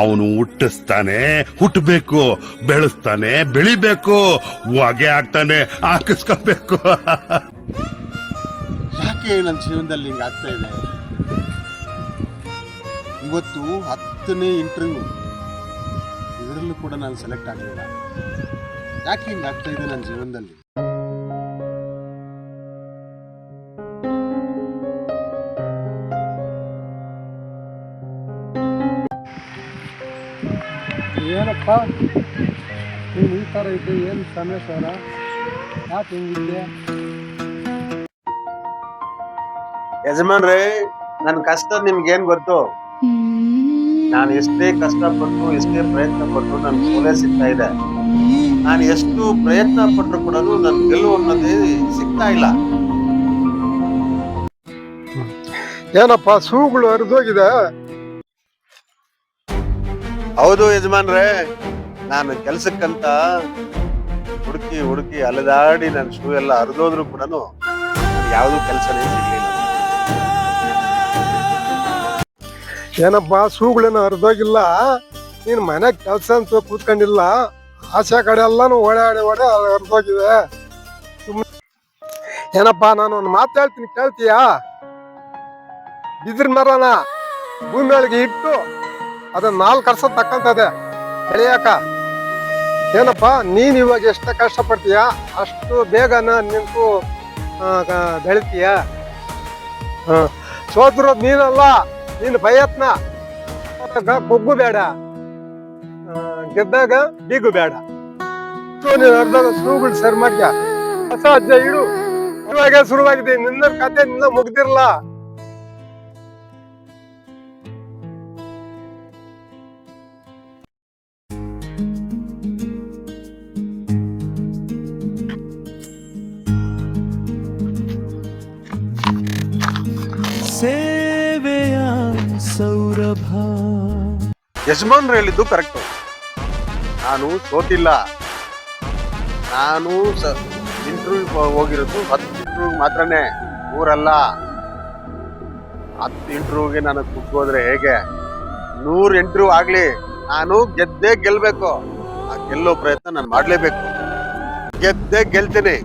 ಅವನು ಹುಟ್ಟಿಸ್ತಾನೆ, ಹುಟ್ಟಬೇಕು, ಬೆಳೆಸ್ತಾನೆ, ಬೆಳಿಬೇಕು, ಹೊಗೆ ಆಗ್ತಾನೆ, ಹಾಕಿಸ್ಕೋಬೇಕು. ಯಾಕೆ ನನ್ನ ಜೀವನದಲ್ಲಿ ಹಿಂಗೆ ಆಗ್ತಾ ಇದೆ? ಇವತ್ತು 10ನೇ ಇಂಟರ್ವ್ಯೂ, ಇದರಲ್ಲೂ ಕೂಡ ನಾನು ಸೆಲೆಕ್ಟ್ ಆಗಲಿಲ್ಲ. ಯಾಕೆ ಹಿಂಗೆ ಆಗ್ತಾ ಇದೆ ನನ್ನ ಜೀವನದಲ್ಲಿ? ಏನಪ್ಪ ನೀನು ಈ ಥರ ಇದ್ದು ಏನು ಸಮೇಶ್ವರ? ಯಾಕೆ ಹಿಂಗಿದ್ದೆ? ಯಜಮಾನ್ರೇ, ನನ್ನ ಕಷ್ಟ ನಿಮ್ಗೇನ್ ಗೊತ್ತು? ನಾನು ಎಷ್ಟೇ ಕಷ್ಟಪಟ್ಟು ಎಷ್ಟೇ ಪ್ರಯತ್ನ ಪಟ್ಟು ನನ್ ಸೋಲೆ ಸಿಗ್ತಾ ಇದೆ. ನಾನು ಎಷ್ಟು ಪ್ರಯತ್ನ ಪಟ್ಟರು ಕೂಡ ನನ್ ಗೆಲುವು ಅನ್ನೋದೇ ಸಿಗ್ತಾ ಇಲ್ಲ. ಏನಪ್ಪ ಸೂಗಳು ಹರಿದೋಗಿದೆ? ಹೌದು ಯಜಮಾನ್ರೇ, ನಾನು ಕೆಲ್ಸಕ್ಕಂತ ಹುಡುಕಿ ಹುಡುಕಿ ಅಲೆದಾಡಿ ನನ್ನ ಶೂ ಎಲ್ಲ ಹರಿದೋದ್ರು ಕೂಡ ಯಾವ್ದು ಕೆಲಸನೇ ಸಿಗ್ಲಿಲ್ಲ. ಏನಪ್ಪ ಸೂಗಳೇನು ಹರಿದೋಗಿಲ್ಲ? ನೀನು ಮನೆಗೆ ಕೆಲಸ ಅಂತ ಕೂತ್ಕೊಂಡಿಲ್ಲ, ಆಚೆ ಕಡೆ ಎಲ್ಲಾನು ಓಡಾಡಿ ಹರಿದೋಗಿದೆ. ಏನಪ್ಪ ನಾನು ಒಂದು ಮಾತು ಹೇಳ್ತೀನಿ, ಕೇಳ್ತೀಯಾ? ಬಿದಿರ್ ಮರನ ಭೂಮಿ ಒಳಗೆ ಇಟ್ಟು ಅದನ್ನ 4 ವರ್ಷ ತಕ್ಕಂತದೆ ಬೆಳೆಯಾಕ. ಏನಪ್ಪ ನೀನ್ ಇವಾಗ ಎಷ್ಟು ಕಷ್ಟಪಡ್ತೀಯ ಅಷ್ಟು ಬೇಗನ ನಿಂತು ಬೆಳಿತೀಯ. ಸೋತಿರೋದು ನೀನಲ್ಲ, ನೀನು ಪ್ರಯತ್ನ. ಕೊಗ್ಗು ಬೇಡ, ಗೆದ್ದಾಗ ಬೀಗು ಬೇಡ. ನೀನು ಅರ್ಧದ ಶುರುಗಳು ಸರಿ ಮಾಡ್ಯ ಹೊಸ ಅಜ್ಜ ಇಡು. ಇವಾಗ ಶುರುವಾಗಿದೆ, ನಿನ್ನ ಕತೆ ನಿನ್ನ ಮುಗ್ದಿರ್ಲ. ಸೇವೆಯ ಸೌರಭ. ಯಜಮಾನ್ರು ಹೇಳಿದ್ದು ಕರೆಕ್ಟು. ನಾನು ಸೋತಿಲ್ಲ. ನಾನು ಇಂಟರ್ವ್ಯೂ ಹೋಗಿರೋದು 10 ಇಂಟರ್ವ್ಯೂ ಮಾತ್ರನೇ, 3 ಅಲ್ಲ. 10 ಇಂಟರ್ವ್ಯೂಗೆ ನಾನು ಕುಗ್ಗೋದ್ರೆ ಹೇಗೆ? 100 ಇಂಟರ್ವ್ಯೂ ಆಗ್ಲಿ, ನಾನು ಗೆದ್ದೇ ಗೆಲ್ಬೇಕು. ಆ ಗೆಲ್ಲೋ ಪ್ರಯತ್ನ ನಾನು ಮಾಡ್ಲೇಬೇಕು. ಗೆದ್ದೇ ಗೆಲ್ತೀನಿ.